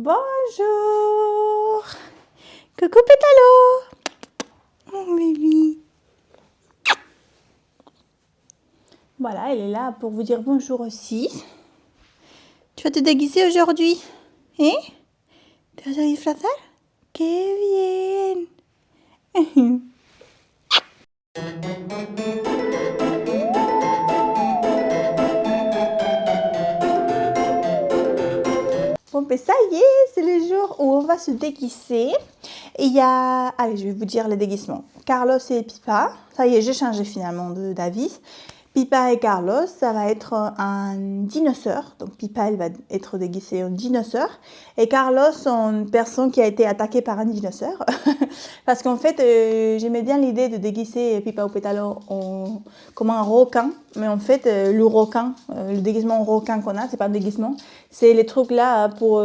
Bonjour. Coucou Pétalo. Mon bébé. Voilà, elle est là pour vous dire bonjour aussi. Tu vas te déguiser aujourd'hui? Hein? ¿Te vas a disfrazar? ¡Qué bien! Bon, ben ça y est, c'est le jour où on va se déguiser. Et il y a... Allez, je vais vous dire les déguisements. Carlos et Pipa. Ça y est, j'ai changé finalement d'avis. Pipa et Carlos, ça va être un dinosaure. Donc Pipa, elle va être déguisée en dinosaure. Et Carlos, en personne qui a été attaquée par un dinosaure. Parce qu'en fait, j'aimais bien l'idée de déguiser Pipa ou Pétalo comme un requin. Mais en fait, le requin, le déguisement requin qu'on a, c'est pas un déguisement. C'est les trucs là pour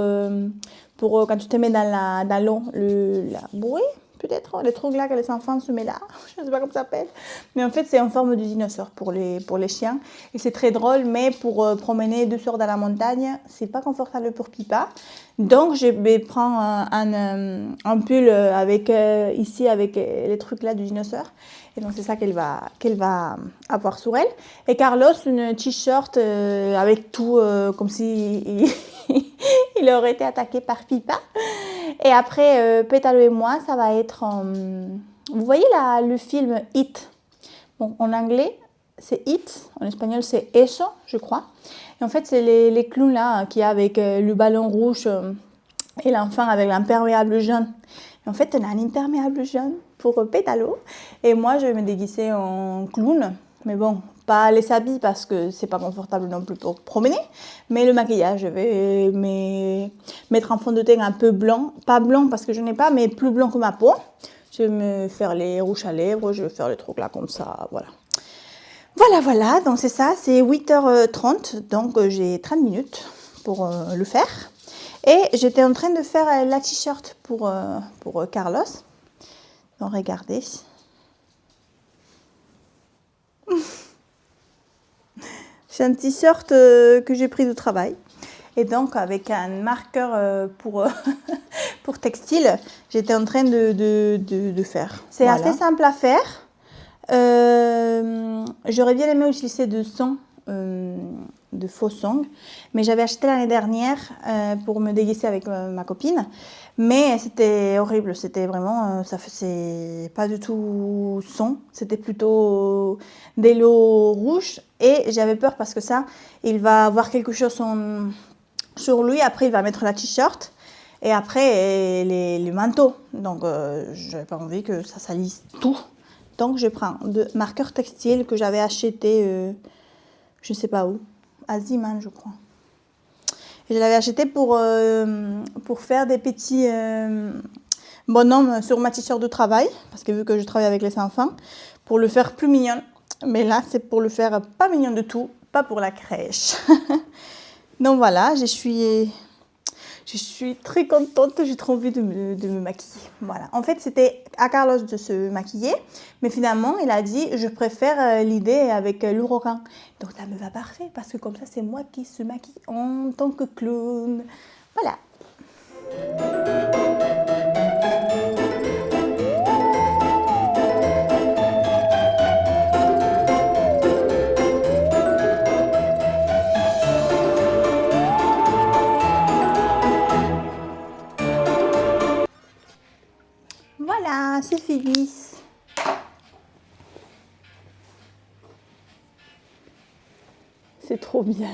quand tu te mets dans l'eau, la bouée. Peut-être les trucs là que les enfants se mettent là, je ne sais pas comment ça s'appelle. Mais en fait, c'est en forme de dinosaure pour les chiens. Et c'est très drôle, mais pour promener 2 heures dans la montagne, c'est pas confortable pour Pipa. Donc, je vais prendre un pull avec, ici avec les trucs là du dinosaure. Et donc, c'est ça qu'elle va avoir sur elle. Et Carlos, une t-shirt avec tout, comme si il aurait été attaqué par Pipa. Et après, Pétalo et moi, ça va être... vous voyez là, le film It. Bon, en anglais, c'est It. En espagnol, c'est Eso, je crois. Et en fait, c'est les clowns là qui a avec le ballon rouge et l'enfant avec l'imperméable jaune. Et en fait, on a un imperméable jaune pour Pétalo. Et moi, je vais me déguiser en clown. Mais bon, pas les habits parce que c'est pas confortable non plus pour promener. Mais le maquillage, je vais mettre un fond de teint un peu blanc. Pas blanc parce que je n'ai pas, mais plus blanc que ma peau. Je vais me faire les rouges à lèvres. Je vais faire les trucs là comme ça, voilà. Voilà. Donc c'est ça, c'est 8h30. Donc j'ai 30 minutes pour le faire. Et j'étais en train de faire la t-shirt pour Carlos. Donc regardez. C'est un t-shirt que j'ai pris du travail. Et donc, avec un marqueur pour textile, j'étais en train de faire. C'est assez simple à faire. J'aurais bien aimé utiliser de faux songs, mais j'avais acheté l'année dernière pour me déguiser avec ma copine. Mais c'était horrible, c'était vraiment, ça faisait pas du tout son, c'était plutôt des lots rouges et j'avais peur parce que ça, il va avoir quelque chose sur lui, après il va mettre la t-shirt et après les manteaux, donc j'avais pas envie que ça salisse tout. Donc je prends de marqueurs textiles que j'avais acheté, je sais pas où, à Ziman je crois. Et je l'avais acheté pour faire des petits bonhommes sur ma t-shirt de travail, parce que vu que je travaille avec les enfants, pour le faire plus mignon. Mais là, c'est pour le faire pas mignon de tout, pas pour la crèche. Donc voilà, je suis très contente, j'ai trop envie de me maquiller. Voilà. En fait, c'était à Carlos de se maquiller, mais finalement, il a dit, je préfère l'idée avec le requin. Donc ça me va parfait, parce que comme ça, c'est moi qui se maquille en tant que clown. Voilà. Voilà, c'est fini. C'est trop bien.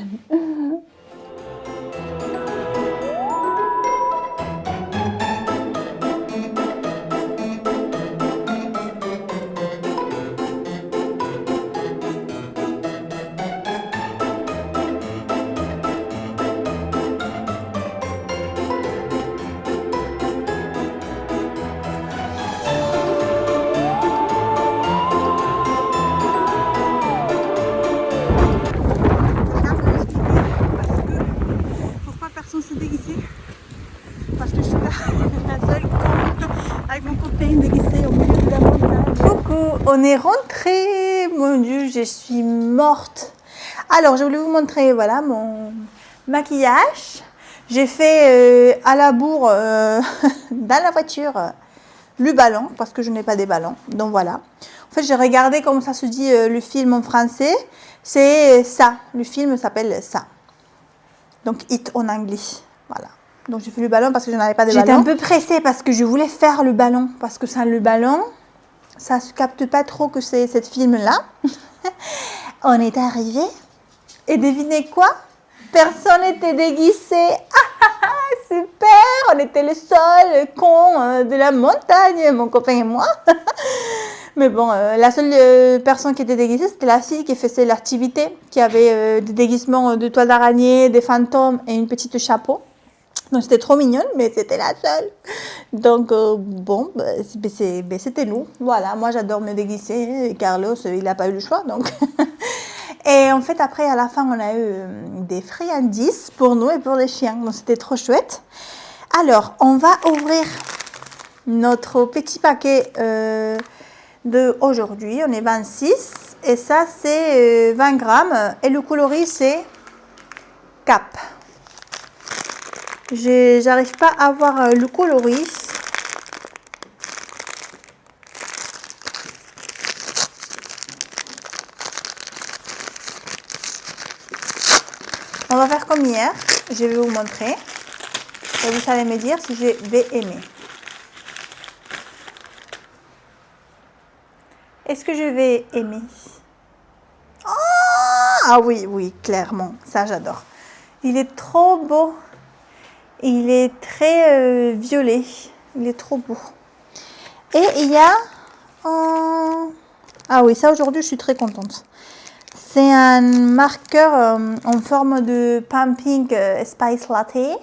Parce que je suis la seule avec mon copain déguisé au milieu de la montagne. Coucou, on est rentré. Mon Dieu, je suis morte. Alors, je voulais vous montrer, voilà, mon maquillage. J'ai fait à la bourre, dans la voiture, le ballon, parce que je n'ai pas des ballons. Donc voilà. En fait, j'ai regardé comment ça se dit le film en français. C'est ça. Le film s'appelle ça. Donc, It en anglais. Voilà. Donc, j'ai fait le ballon parce que je n'avais pas de ballon. J'étais un peu pressée parce que je voulais faire le ballon. Parce que sans le ballon, ça ne se capte pas trop que c'est cette film-là. On est arrivé. Et devinez quoi? Personne n'était déguisé. Super! On était les seuls cons de la montagne, mon copain et moi. Mais bon, la seule personne qui était déguisée, c'était la fille qui faisait l'activité, qui avait des déguisements de toile d'araignée, des fantômes et une petite chapeau. Donc c'était trop mignonne, mais c'était la seule. Donc bon, c'était nous. Voilà, moi j'adore me déguiser. Et Carlos, il n'a pas eu le choix, donc. Et en fait, après, à la fin, on a eu des friandises pour nous et pour les chiens. Donc c'était trop chouette. Alors, on va ouvrir notre petit paquet d'aujourd'hui. On est 26 et ça c'est 20 grammes et le coloris c'est Cap. J'arrive pas à voir le coloris. On va faire comme hier. Je vais vous montrer et vous allez me dire si je vais aimer. Est-ce que je vais aimer? Ah oui, oui, clairement. Ça, j'adore. Il est trop beau. Il est très violet. Il est trop beau. Et il y a... Ah oui, ça, aujourd'hui, je suis très contente. C'est un marqueur en forme de Pumping Spice Latte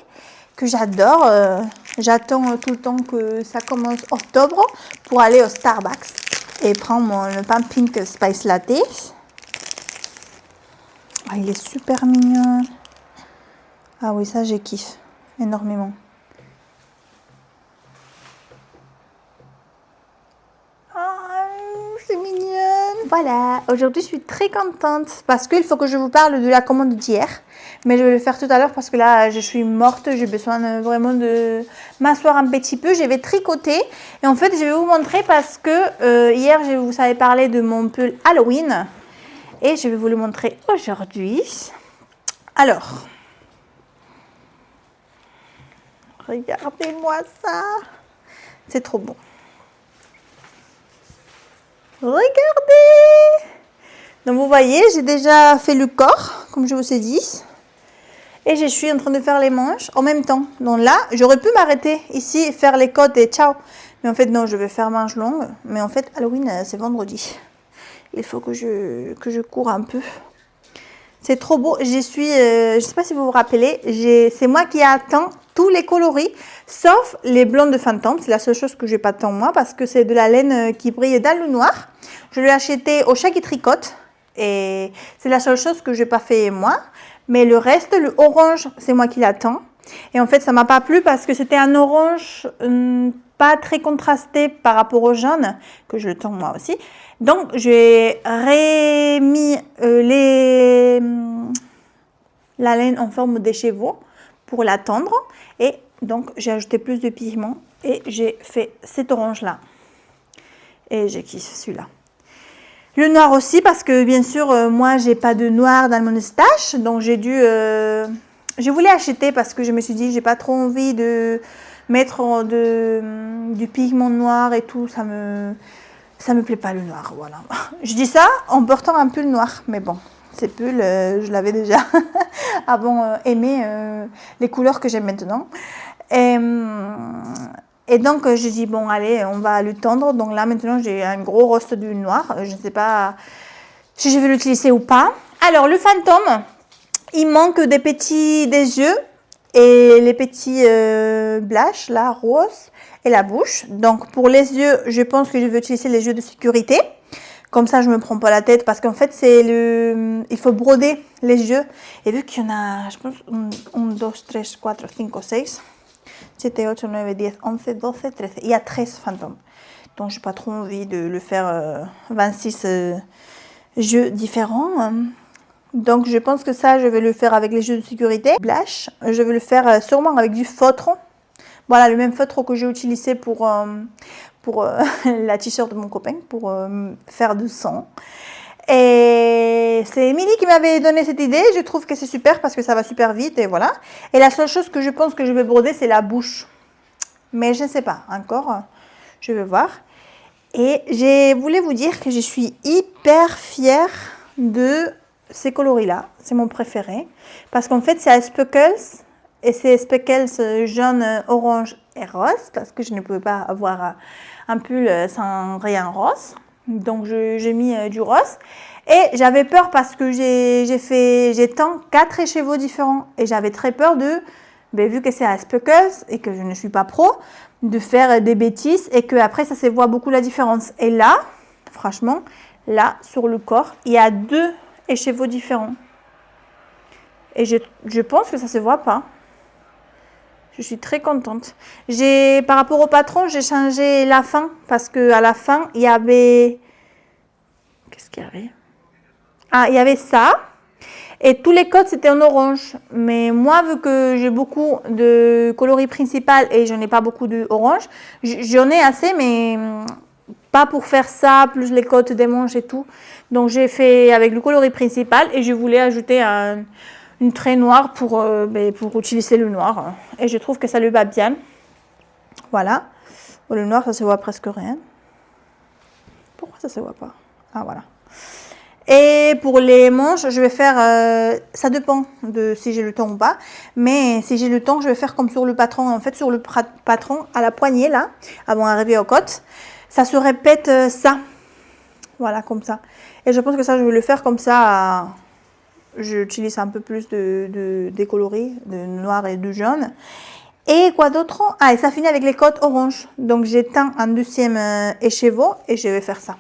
que j'adore. J'attends tout le temps que ça commence octobre pour aller au Starbucks et prendre mon Pumping Spice Latte. Ah, il est super mignon. Ah oui, ça, je kiffe énormément. C'est mignonne. Voilà, aujourd'hui je suis très contente parce qu'il faut que je vous parle de la commande d'hier. Mais je vais le faire tout à l'heure parce que là je suis morte, j'ai besoin vraiment de m'asseoir un petit peu. Je vais tricoter et en fait je vais vous montrer parce que hier je vous avais parlé de mon pull Halloween et je vais vous le montrer aujourd'hui. Alors, regardez-moi ça, c'est trop beau. Regardez! Donc vous voyez, j'ai déjà fait le corps, comme je vous ai dit. Et je suis en train de faire les manches en même temps. Donc là, j'aurais pu m'arrêter ici et faire les côtes et ciao. Mais en fait, non, je vais faire manches longues. Mais en fait, Halloween, c'est vendredi. Il faut que je cours un peu. C'est trop beau. Je ne sais pas si vous vous rappelez, c'est moi qui attends tous les coloris, sauf les blondes de fantôme. C'est la seule chose que je n'ai pas tant moi, parce que c'est de la laine qui brille dans le noir. Je l'ai acheté au Chat qui tricote, et c'est la seule chose que je n'ai pas fait moi. Mais le reste, le orange, c'est moi qui l'attends. Et en fait, ça ne m'a pas plu parce que c'était un orange pas très contrasté par rapport au jaune, que je le tends moi aussi. Donc, j'ai remis la laine en forme de chevaux pour la tendre. Et donc, j'ai ajouté plus de pigments et j'ai fait cet orange-là. Et j'ai kiffé celui-là. Le noir aussi parce que, bien sûr, moi, j'ai pas de noir dans mon stash. Donc, j'ai dû... je voulais acheter parce que je me suis dit, j'ai pas trop envie de mettre du pigment noir et tout. Ça me plaît pas le noir, voilà. Je dis ça en portant un pull noir, mais bon, ces pulls, je l'avais déjà avant aimé les couleurs que j'aime maintenant. Et donc, je dis, bon, allez, on va le tendre. Donc là, maintenant, j'ai un gros rost du noir. Je ne sais pas si je vais l'utiliser ou pas. Alors, le fantôme, il manque des yeux et les petits blushs, là, roses. Et la bouche. Donc pour les yeux, je pense que je vais utiliser les yeux de sécurité. Comme ça, je ne me prends pas la tête parce qu'en fait, il faut broder les yeux. Et vu qu'il y en a, je pense, 1, 2, 3, 4, 5, 6, 7, 8, 9, 10, 11, 12, 13. Il y a 13 fantômes. Donc, je n'ai pas trop envie de le faire 26 yeux différents. Donc je pense que ça, je vais le faire avec les jeux de sécurité. Blush, je vais le faire sûrement avec du feutre. Voilà, le même feutre que j'ai utilisé pour la t-shirt de mon copain, pour faire du sang. Et c'est Émilie qui m'avait donné cette idée. Je trouve que c'est super parce que ça va super vite et voilà. Et la seule chose que je pense que je vais broder, c'est la bouche. Mais je ne sais pas encore. Je vais voir. Et je voulais vous dire que je suis hyper fière de ces coloris-là. C'est mon préféré. Parce qu'en fait, c'est à Speckles. Et c'est Speckles jaune, orange et rose. Parce que je ne pouvais pas avoir un pull sans rien rose. Donc, j'ai mis du rose. Et j'avais peur parce que j'ai tant 4 écheveaux différents. Et j'avais très peur de, vu que c'est à Speckles et que je ne suis pas pro, de faire des bêtises et que après ça se voit beaucoup la différence. Et là, franchement, là, sur le corps, il y a 2 écheveaux différents. Et je pense que ça se voit pas. Je suis très contente. Par rapport au patron, j'ai changé la fin parce que à la fin, il y avait... Qu'est-ce qu'il y avait? Ah, il y avait ça. Et tous les codes, c'était en orange. Mais moi, vu que j'ai beaucoup de coloris principal et je n'ai pas beaucoup de orange, j'en ai assez, mais pas pour faire ça, plus les codes des manches et tout. Donc, j'ai fait avec le coloris principal et je voulais ajouter une trait noire pour utiliser le noir. Et je trouve que ça lui va bien. Voilà. Bon, le noir, ça se voit presque rien. Pourquoi ça se voit pas? Ah, voilà. Et pour les manches, je vais faire, ça dépend de si j'ai le temps ou pas, mais si j'ai le temps, je vais faire comme sur le patron, en fait sur le patron à la poignée là, avant d'arriver aux côtes, ça se répète ça, voilà comme ça. Et je pense que ça, je vais le faire comme ça, j'utilise un peu plus des coloris, de noir et de jaune. Et quoi d'autre? Ah, et ça finit avec les côtes orange, donc j'éteins un deuxième écheveau et je vais faire ça.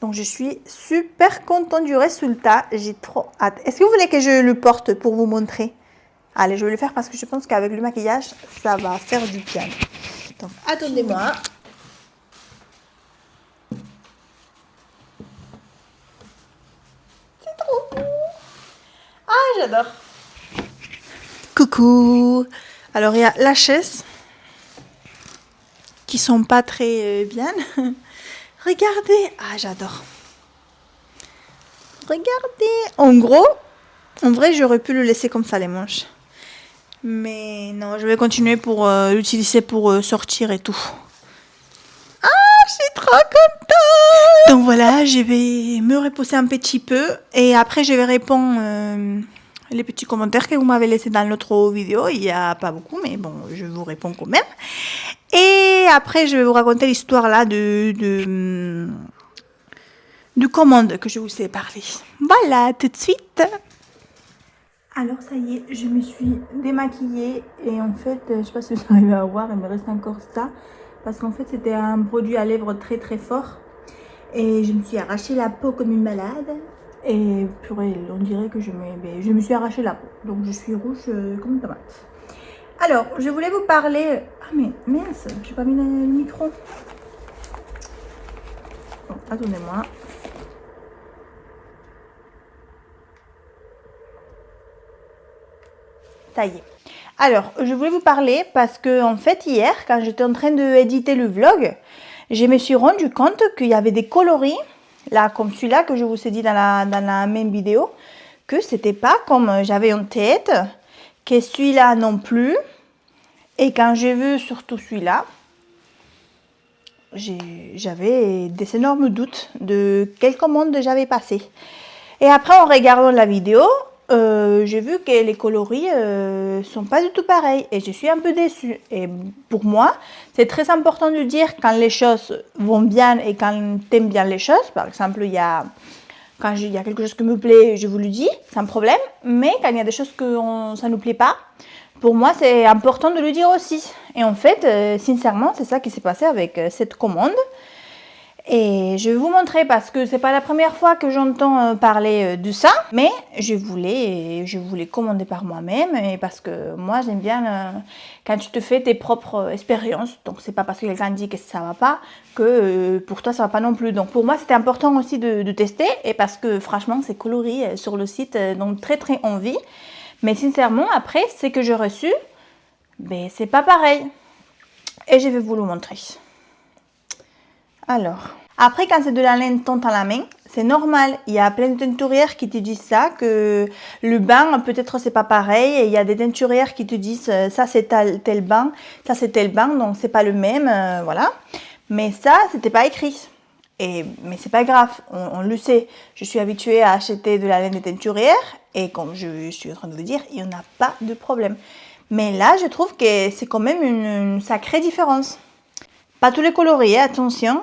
Donc, je suis super contente du résultat. J'ai trop hâte. Est-ce que vous voulez que je le porte pour vous montrer? Allez, je vais le faire parce que je pense qu'avec le maquillage, ça va faire du bien. Donc, attendez-moi. C'est trop beau. Ah, j'adore. Coucou. Alors, il y a la chaise qui sont pas très bien. Regardez. Ah, j'adore. Regardez. En gros, en vrai, j'aurais pu le laisser comme ça, les manches. Mais non, je vais continuer pour l'utiliser pour sortir et tout. Ah, je suis trop contente. Donc voilà, je vais me reposer un petit peu. Et après, je vais répondre les petits commentaires que vous m'avez laissés dans l'autre vidéo. Il n'y a pas beaucoup, mais bon, je vous réponds quand même. Et après, je vais vous raconter l'histoire là de commande que je vous ai parlé. Voilà, tout de suite. Alors ça y est, je me suis démaquillée et en fait, je sais pas si vous arrivez à voir, il me reste encore ça. Parce qu'en fait, c'était un produit à lèvres très très fort. Et je me suis arraché la peau comme une malade. Et purée, on dirait que je me suis arraché la peau. Donc je suis rouge comme une tomate. Alors, je voulais vous parler... Ah mais mince, j'ai pas mis le micro. Bon, attendez-moi. Ça y est. Alors, je voulais vous parler parce que en fait, hier, quand j'étais en train d'éditer le vlog, je me suis rendu compte qu'il y avait des coloris, là, comme celui-là que je vous ai dit dans la même vidéo, que c'était pas comme j'avais en tête, que celui-là non plus. Et quand j'ai vu surtout celui-là, j'avais des énormes doutes de quelle commande j'avais passé. Et après, en regardant la vidéo, j'ai vu que les coloris sont pas du tout pareils et je suis un peu déçue. Et pour moi, c'est très important de dire quand les choses vont bien et quand t'aimes bien les choses. Par exemple, quand il y a quelque chose qui me plaît, je vous le dis, sans problème. Mais quand il y a des choses que ça ne nous plaît pas, pour moi, c'est important de le dire aussi. Et en fait, sincèrement, c'est ça qui s'est passé avec cette commande. Et je vais vous montrer parce que c'est pas la première fois que j'entends parler de ça, mais je voulais commander par moi-même et parce que moi j'aime bien quand tu te fais tes propres expériences. Donc c'est pas parce que quelqu'un dit que ça va pas que pour toi ça va pas non plus. Donc pour moi c'était important aussi de tester et parce que franchement c'est coloré sur le site, donc très très envie. Mais sincèrement après ce que j'ai reçu, ben c'est pas pareil. Et je vais vous le montrer. Alors, après quand c'est de la laine tente à la main, c'est normal. Il y a plein de teinturières qui te disent ça, que le bain, peut-être c'est pas pareil. Et il y a des teinturières qui te disent ça c'est tel bain, ça c'est tel bain, donc c'est pas le même, voilà. Mais ça, c'était pas écrit. Mais c'est pas grave, on le sait. Je suis habituée à acheter de la laine de teinturière et comme je suis en train de vous dire, il n'y en a pas de problème. Mais là, je trouve que c'est quand même une sacrée différence. Pas tous les coloris, attention.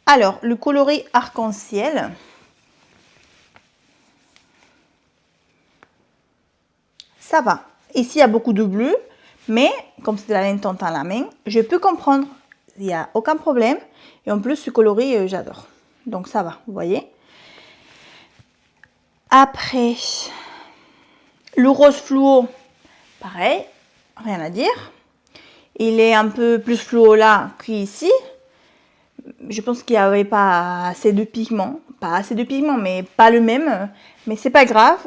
Alors, le coloris arc-en-ciel. Ça va. Ici, il y a beaucoup de bleu, mais comme c'est de la laine tente à la main, je peux comprendre. Il n'y a aucun problème. Et en plus, ce coloris, j'adore. Donc, ça va, vous voyez. Après, le rose fluo, pareil, rien à dire. Il est un peu plus fluo là qu'ici. Je pense qu'il n'y avait pas assez de pigments. Pas assez de pigments, mais pas le même. Mais c'est pas grave,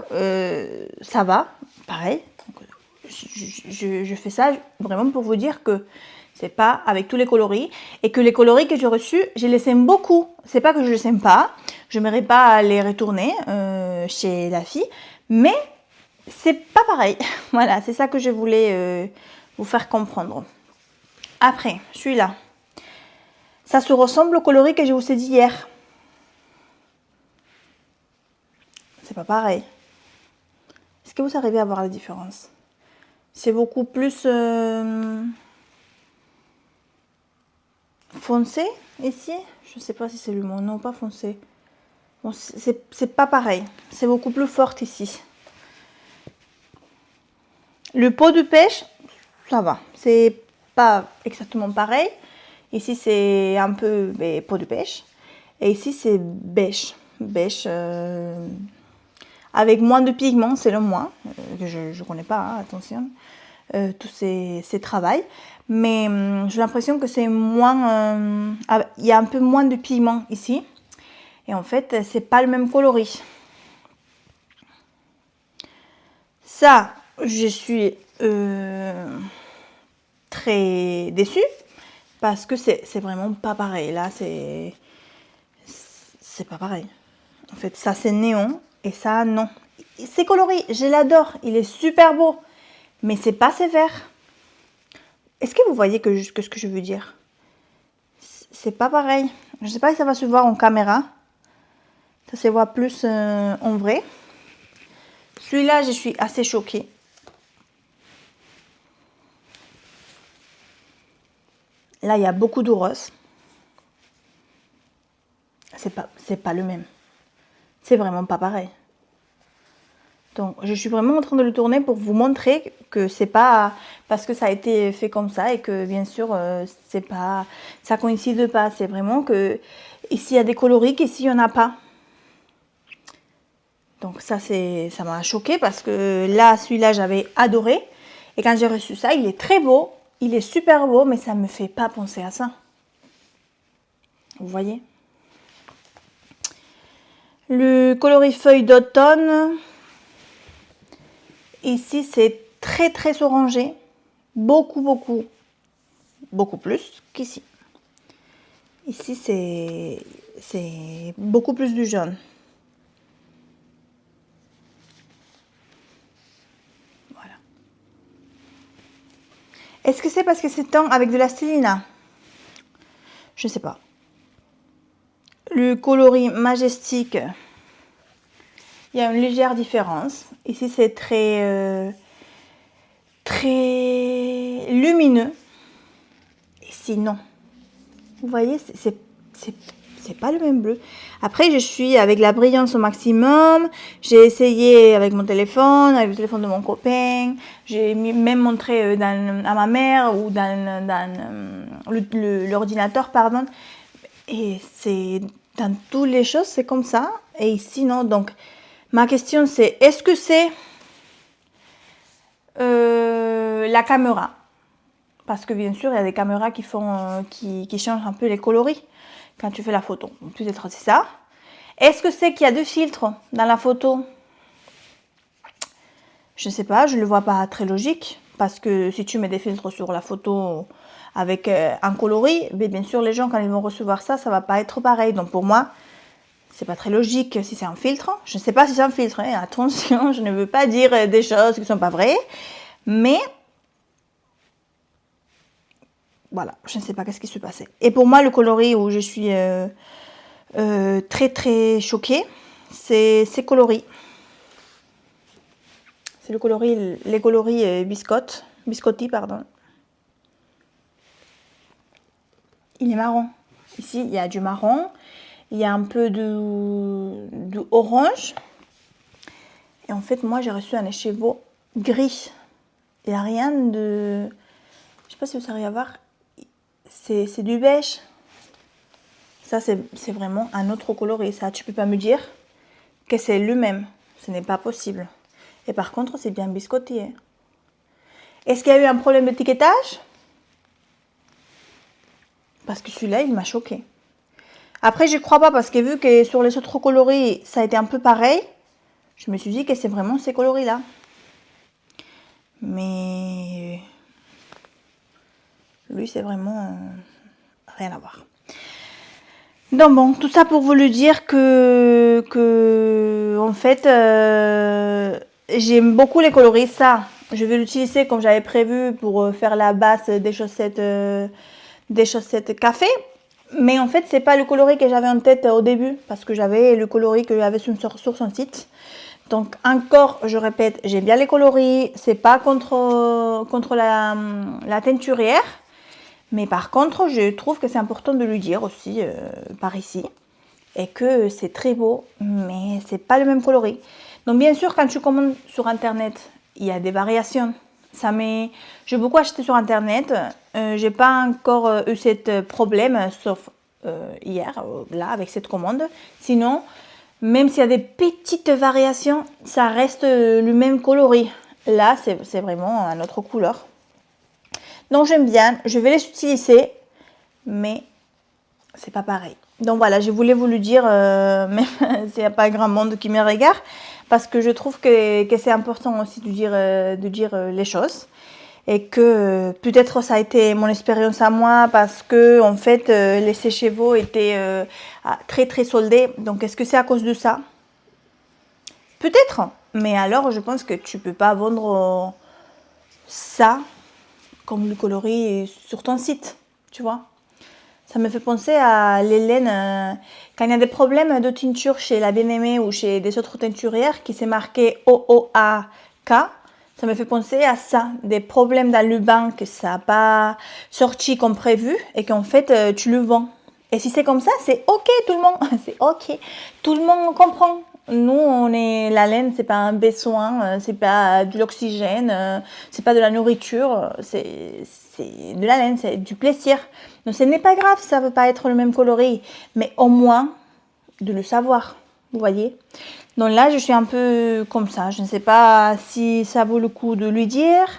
ça va, pareil. Donc, je fais ça vraiment pour vous dire que c'est pas avec tous les coloris. Et que les coloris que j'ai reçus, je les aime beaucoup. C'est pas que je les aime pas. Je n'aimerais pas les retourner chez la fille. Mais c'est pas pareil. Voilà, c'est ça que je voulais vous faire comprendre. Après, celui-là. Ça se ressemble au coloris que je vous ai dit hier. C'est pas pareil. Est-ce que vous arrivez à voir la différence? C'est beaucoup plus foncé ici. Je sais pas si c'est le mot. Non, pas foncé. Bon, c'est pas pareil. C'est beaucoup plus fort ici. Le pot de pêche, ça va. C'est pas exactement pareil. Ici, c'est un peu pot de pêche. Et ici, c'est beige. Beige avec moins de pigments, selon moi. Je ne connais pas, hein, attention. Tous ces travails. Mais j'ai l'impression que c'est moins... il y a un peu moins de pigments ici. Et en fait, c'est pas le même coloris. Ça, je suis très déçue. Parce que c'est vraiment pas pareil. Là, c'est pas pareil. En fait, ça, c'est néon. Et ça, non. C'est coloré. Je l'adore. Il est super beau. Mais c'est pas sévère. Est-ce que vous voyez ce que je veux dire? C'est pas pareil. Je sais pas si ça va se voir en caméra. Ça se voit plus en vrai. Celui-là, je suis assez choquée. Là, il y a beaucoup de rose. C'est pas le même. C'est vraiment pas pareil. Donc, je suis vraiment en train de le tourner pour vous montrer que c'est pas parce que ça a été fait comme ça et que bien sûr, c'est pas, ça coïncide pas. C'est vraiment que ici il y a des coloris qu'ici il y en a pas. Donc ça m'a choqué parce que là, celui-là, j'avais adoré. Et quand j'ai reçu ça, il est très beau, il est super beau, mais ça me fait pas penser à ça. Vous voyez? Le coloris feuille d'automne. Ici, c'est très très orangé. Beaucoup plus qu'ici. Ici, c'est beaucoup plus du jaune. Voilà. Est-ce que c'est parce que c'est teint avec de la stellina? Je ne sais pas. Le coloris majestique, il y a une légère différence. Ici, c'est très lumineux. Ici, non. Vous voyez, c'est pas le même bleu. Après, je suis avec la brillance au maximum. J'ai essayé avec mon téléphone, avec le téléphone de mon copain. J'ai même montré à ma mère ou dans l'ordinateur, pardon. Et c'est dans toutes les choses, c'est comme ça. Et ici, non. Donc, ma question, c'est est-ce que c'est la caméra? Parce que bien sûr, il y a des caméras qui font, qui changent un peu les coloris quand tu fais la photo. Peut-être c'est ça. Est-ce que c'est qu'il y a deux filtres dans la photo? Je ne sais pas, je ne le vois pas très logique. Parce que si tu mets des filtres sur la photo avec un coloris, mais bien sûr, les gens, quand ils vont recevoir ça, ça va pas être pareil. Donc pour moi, c'est pas très logique si c'est un filtre. Je ne sais pas si c'est un filtre. Hein. Attention, je ne veux pas dire des choses qui ne sont pas vraies. Mais voilà, je ne sais pas qu'est-ce qui se passait. Et pour moi, le coloris où je suis très très choquée, c'est ces coloris. C'est le coloris, les coloris biscotti, pardon. Il est marron. Ici, il y a du marron, il y a un peu de orange. Et en fait, moi, j'ai reçu un écheveau gris. Il n'y a rien de... Je sais pas si vous arrivez à voir. C'est du beige. Ça, c'est vraiment un autre coloris. Ça, tu peux pas me dire que c'est le même. Ce n'est pas possible. Et par contre, c'est bien biscotti. Hein. Est-ce qu'il y a eu un problème d'étiquetage? Parce que celui-là, il m'a choqué. Après, je crois pas parce que vu que sur les autres coloris, ça a été un peu pareil, je me suis dit que c'est vraiment ces coloris-là. Mais lui, c'est vraiment rien à voir. Donc bon, tout ça pour vous le dire que en fait, j'aime beaucoup les coloris. Ça, je vais l'utiliser comme j'avais prévu pour faire la base des chaussettes café. Mais en fait, c'est pas le coloris que j'avais en tête au début, parce que j'avais le coloris que j'avais sur son site. Donc encore, je répète, j'aime bien les coloris, c'est pas contre la teinturière. Mais par contre, je trouve que c'est important de lui dire aussi par ici. Et que c'est très beau, mais c'est pas le même coloris. Donc bien sûr, quand tu commandes sur internet, il y a des variations. J'ai beaucoup acheté sur internet. J'ai pas encore eu ce problème, sauf hier, là, avec cette commande. Sinon, même s'il y a des petites variations, ça reste le même coloris. Là, c'est vraiment une autre couleur. Donc j'aime bien, je vais les utiliser, mais c'est pas pareil. Donc voilà, je voulais vous le dire, même s'il n'y a pas grand monde qui me regarde, parce que je trouve que c'est important aussi de dire les choses. Et que peut-être ça a été mon expérience à moi, parce que en fait, les sèche-cheveux étaient très très soldés. Donc est-ce que c'est à cause de ça? Peut-être, mais alors je pense que tu peux pas vendre ça comme le coloris sur ton site, tu vois. Ça me fait penser à l'Hélène, quand il y a des problèmes de teinture chez la Bien-Aimée ou chez des autres teinturières qui s'est marqué OOAK, ça me fait penser à ça, des problèmes dans le bain que ça n'a pas sorti comme prévu et qu'en fait tu le vends. Et si c'est comme ça, c'est ok tout le monde, c'est ok, tout le monde comprend. Nous, la laine, c'est pas un besoin, c'est pas de l'oxygène, c'est pas de la nourriture, c'est de la laine, c'est du plaisir. Donc ce n'est pas grave si ça veut pas être le même coloris, mais au moins de le savoir, vous voyez. Donc là, je suis un peu comme ça, je ne sais pas si ça vaut le coup de lui dire,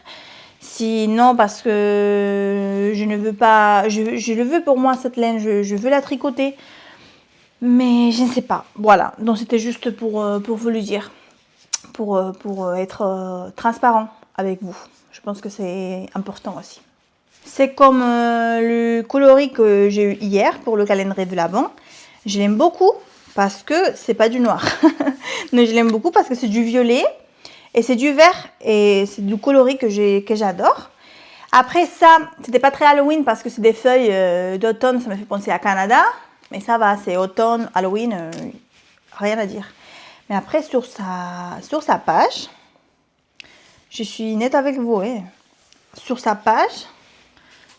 si non, parce que je ne veux pas, je le veux pour moi cette laine, je veux la tricoter. Mais je ne sais pas. Voilà. Donc c'était juste pour vous le dire. Pour être transparent avec vous. Je pense que c'est important aussi. C'est comme le coloris que j'ai eu hier pour le calendrier de l'Avent. Je l'aime beaucoup parce que c'est pas du noir. Mais je l'aime beaucoup parce que c'est du violet et c'est du vert et c'est du coloris que j'adore. Après ça, c'était pas très Halloween parce que c'est des feuilles d'automne, ça me fait penser à Canada. Mais ça va, c'est automne, Halloween, rien à dire. Mais après, sur sa page, je suis nette avec vous. Hein. Sur sa page,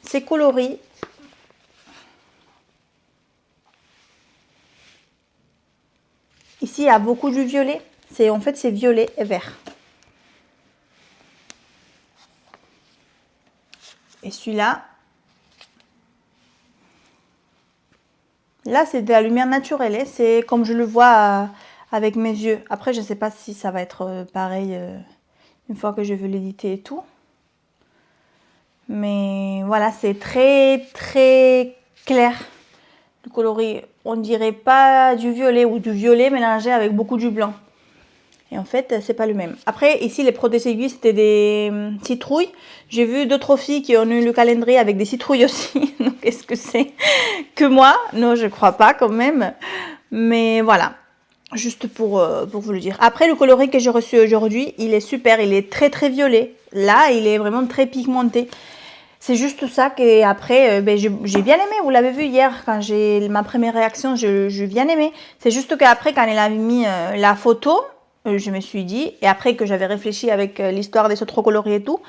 c'est coloris. Ici, il y a beaucoup de violet. En fait, c'est violet et vert. Et celui-là, Là, c'est de la lumière naturelle, hein. C'est comme je le vois avec mes yeux. Après, je ne sais pas si ça va être pareil une fois que je veux l'éditer et tout. Mais voilà, c'est très très clair. Le coloris, on dirait pas du violet ou du violet mélangé avec beaucoup du blanc. Et en fait, c'est pas le même. Après, ici, les protège-aiguilles, c'était des citrouilles. J'ai vu d'autres filles qui ont eu le calendrier avec des citrouilles aussi. Donc, est-ce que c'est que moi? Non, je crois pas quand même. Mais voilà, juste pour vous le dire. Après, le coloris que j'ai reçu aujourd'hui, il est super. Il est très très violet. Là, il est vraiment très pigmenté. C'est juste ça qu'après, j'ai bien aimé. Vous l'avez vu hier, quand j'ai ma première réaction, j'ai bien aimé. C'est juste qu'après, quand elle a mis la photo, je me suis dit, et après que j'avais réfléchi avec l'histoire des sauts trop colorés et tout,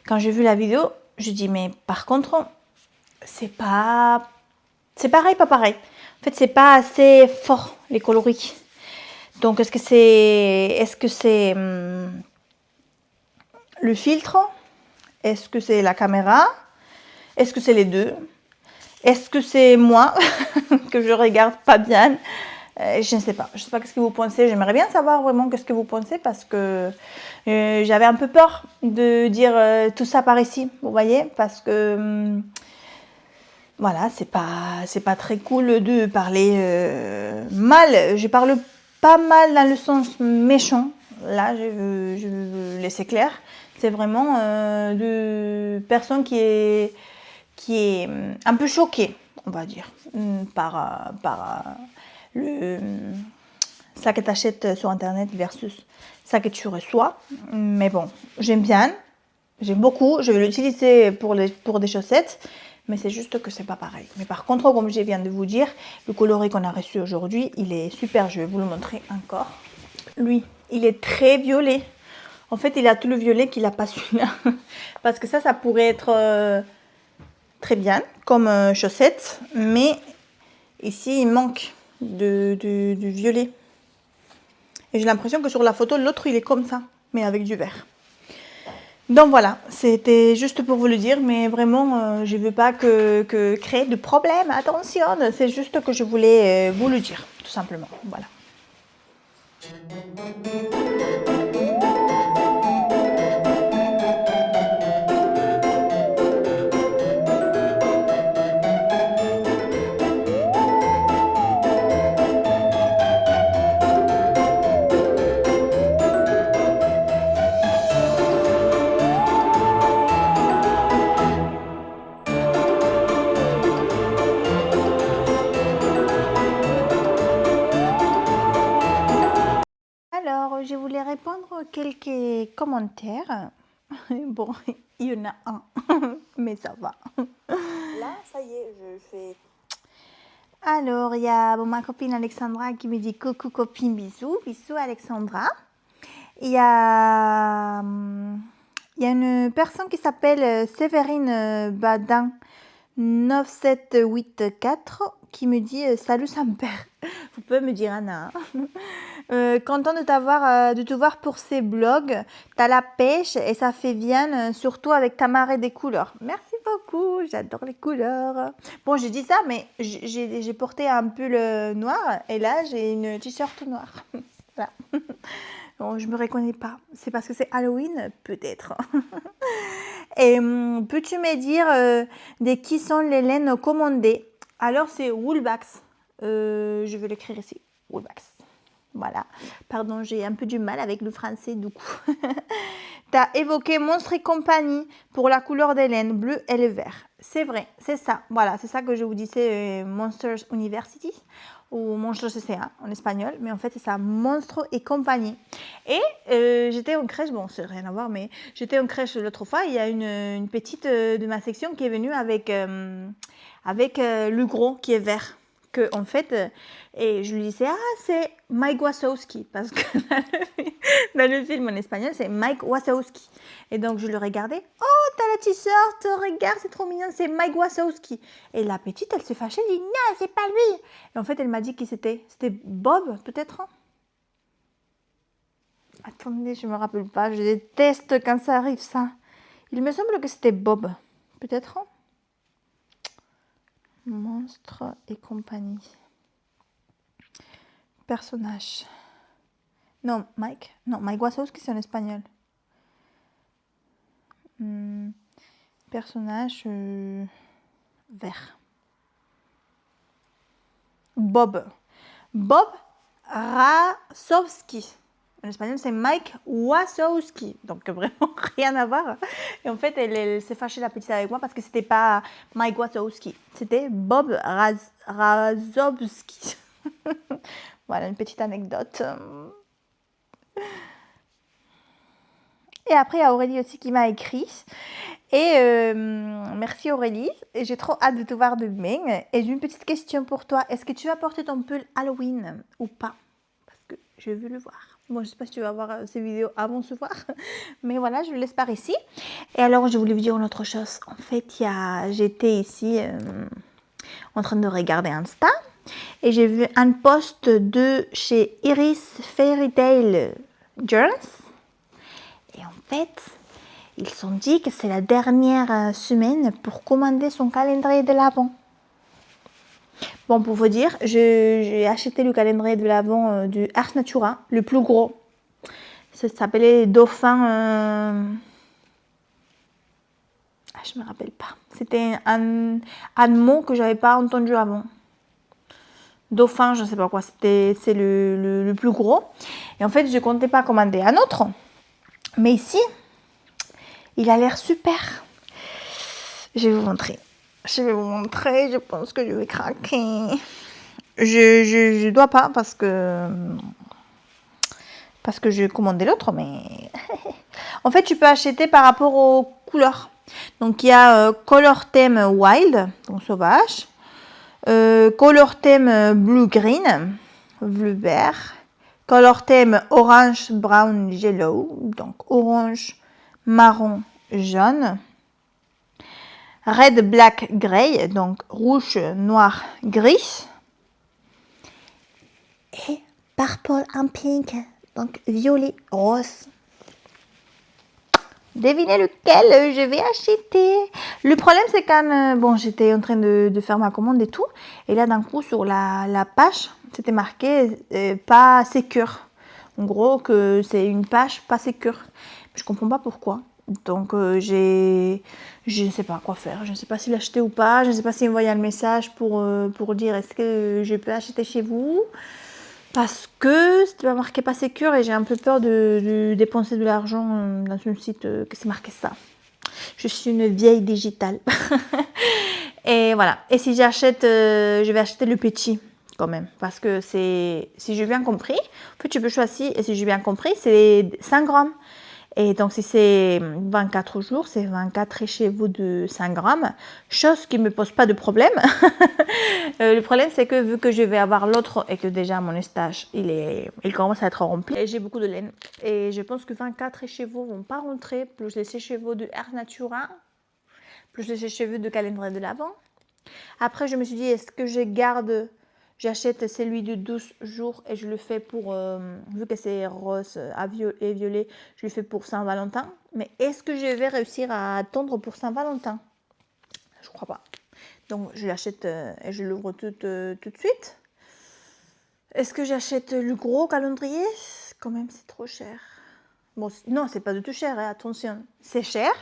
quand j'ai vu la vidéo, je dis, mais par contre, c'est pareil, pas pareil. En fait, c'est pas assez fort, les coloris. Donc, est-ce que c'est le filtre? Est-ce que c'est la caméra? Est-ce que c'est les deux? Est-ce que c'est moi que je regarde pas bien? Je ne sais pas. Je ne sais pas ce que vous pensez. J'aimerais bien savoir vraiment ce que vous pensez parce que j'avais un peu peur de dire tout ça par ici. Vous voyez? Parce que voilà, c'est pas très cool de parler mal. Je parle pas mal dans le sens méchant. Là, je veux laisser clair. C'est vraiment de personne qui est un peu choquée, on va dire, par le ça que tu achètes sur internet versus ça que tu reçois. Mais bon, j'aime bien, j'aime beaucoup. Je vais l'utiliser pour des chaussettes. Mais c'est juste que c'est pas pareil. Mais par contre, comme je viens de vous dire, le coloris qu'on a reçu aujourd'hui, il est super. Je vais vous le montrer encore. Lui, il est très violet. En fait, il a tout le violet qu'il n'a pas celui-là. Parce que ça pourrait être très bien comme chaussette. Mais ici, il manque du violet. Et j'ai l'impression que sur la photo, l'autre, il est comme ça, mais avec du vert. Donc voilà, c'était juste pour vous le dire, mais vraiment, je ne veux pas que créer de problème, attention, c'est juste que je voulais vous le dire, tout simplement, voilà. Alors, je voulais répondre à quelques commentaires. Bon, il y en a un, mais ça va. Là, ça y est, je fais... Alors, il y a ma copine Alexandra qui me dit coucou copine, bisous. Bisous Alexandra. Il y a une personne qui s'appelle Séverine Badin 9784 qui me dit salut Saint-Père. Vous pouvez me dire Anna. Content de te voir pour ces blogs. T'as la pêche et ça fait bien, surtout avec ta marée des couleurs. Merci beaucoup, j'adore les couleurs. Bon, j'ai dit ça, mais j'ai porté un pull noir et là j'ai une t-shirt noire. Voilà. Bon, je me reconnais pas. C'est parce que c'est Halloween, peut-être. Et peux-tu me dire de qui sont les laines commandées? Alors, c'est Woolbacks. Je vais l'écrire ici. Woolbacks. Voilà. Pardon, j'ai un peu du mal avec le français, du coup. Tu as évoqué Monstres et compagnie pour la couleur des laines, bleu et le vert. C'est vrai, c'est ça. Voilà, c'est ça que je vous disais, Monsters University ou Monsters CCA en espagnol. Mais en fait, c'est ça, Monstres et compagnie. Et j'étais en crèche, bon, c'est rien à voir, mais j'étais en crèche l'autre fois. Il y a une petite de ma section qui est venue avec le gros qui est vert. Que, en fait, et je lui disais, ah, c'est Mike Wazowski, parce que dans le film en espagnol, c'est Mike Wazowski. Et donc, je le regardais, oh, t'as la t-shirt, regarde, c'est trop mignon, c'est Mike Wazowski. Et la petite, elle s'est fâchée, elle dit, non, c'est pas lui. Et en fait, elle m'a dit qui c'était. C'était Bob, peut-être. Attendez, je me rappelle pas, je déteste quand ça arrive, ça. Il me semble que c'était Bob, peut-être. Monstres et compagnie. Personnage. Non, Mike. Non, Mike Wazowski, c'est en espagnol. Personnage vert. Bob. Bob Razowski. En espagnol, c'est Mike Wazowski. Donc, vraiment rien à voir. Et en fait, elle s'est fâchée, la petite, avec moi parce que c'était pas Mike Wazowski. C'était Bob Razowski. Voilà, une petite anecdote. Et après, il y a Aurélie aussi qui m'a écrit. Et merci Aurélie. Et j'ai trop hâte de te voir demain. Et j'ai une petite question pour toi. Est-ce que tu vas porter ton pull Halloween ou pas? Parce que je veux le voir. Moi, je ne sais pas si tu vas voir ces vidéos avant ce soir. Mais voilà, je le laisse par ici. Et alors, je voulais vous dire une autre chose. En fait, j'étais ici en train de regarder Insta. Et j'ai vu un post de chez Iris Fairy Tale Journals. Et en fait, ils ont dit que c'est la dernière semaine pour commander son calendrier de l'Avent. Bon, pour vous dire, j'ai acheté le calendrier de l'Avent du Ars Natura, le plus gros. Ça s'appelait Dauphin... Ah, je ne me rappelle pas. C'était un mot que je n'avais pas entendu avant. Dauphin, je ne sais pas quoi. C'est le plus gros. Et en fait, je ne comptais pas commander un autre. Mais ici, il a l'air super. Je vais vous montrer. Je pense que je vais craquer. Je dois pas parce que j'ai commandé l'autre, mais en fait, tu peux acheter par rapport aux couleurs. Donc, il y a Color Theme Wild, donc sauvage. Color Theme Blue Green, bleu vert. Color Theme Orange Brown Yellow, donc orange, marron, jaune. Red, black, grey, donc rouge, noir, gris. Et purple and pink, donc violet, rose. Devinez lequel je vais acheter. Le problème, c'est quand bon, j'étais en train de faire ma commande et tout. Et là, d'un coup, sur la page, c'était marqué pas sécure. En gros, que c'est une page pas sécure. Je comprends pas pourquoi. Donc, je ne sais pas quoi faire. Je ne sais pas si l'acheter ou pas. Je ne sais pas s'il envoyer un message pour dire est-ce que je peux acheter chez vous. Parce que c'était pas marqué pas sécure et j'ai un peu peur de dépenser de l'argent dans un site que c'est marqué ça. Je suis une vieille digitale. Et voilà. Et si j'achète, je vais acheter le petit quand même. Parce que c'est, si j'ai bien compris, en fait tu peux choisir, et si j'ai bien compris, c'est 5 grammes. Et donc, si c'est 24 jours, c'est 24 écheveaux de 5 grammes, chose qui ne me pose pas de problème. Le problème, c'est que vu que je vais avoir l'autre et que déjà mon stage, il commence à être rempli, et j'ai beaucoup de laine. Et je pense que 24 écheveaux ne vont pas rentrer, plus les écheveaux de Ars Natura, plus les écheveaux de calendrier de l'Avent. Après, je me suis dit, est-ce que je garde... J'achète celui de 12 jours et je le fais pour, vu que c'est rose et violet, je le fais pour Saint-Valentin. Mais est-ce que je vais réussir à attendre pour Saint-Valentin? Je crois pas. Donc je l'achète et je l'ouvre tout de suite. Est-ce que j'achète le gros calendrier? Quand même, c'est trop cher. Bon, non, c'est pas du tout cher, hein, attention. C'est cher,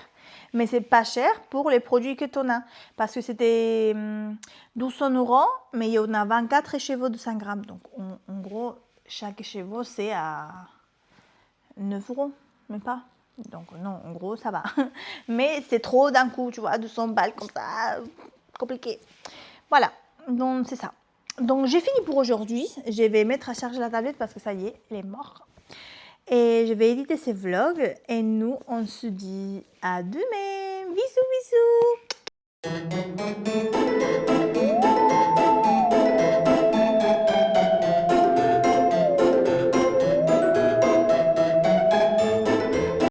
mais c'est pas cher pour les produits que tu en as. Parce que c'était 1200 €, mais il y en a 24 écheveaux de 5 grammes. Donc, en gros, chaque écheveau, c'est à 9 €, même pas. Donc, non, en gros, ça va. Mais c'est trop d'un coup, tu vois, 200 balles comme ça, compliqué. Voilà, donc c'est ça. Donc, j'ai fini pour aujourd'hui. Je vais mettre à charger la tablette parce que ça y est, elle est morte. Et je vais éditer ces vlogs et nous on se dit à demain. Bisous bisous.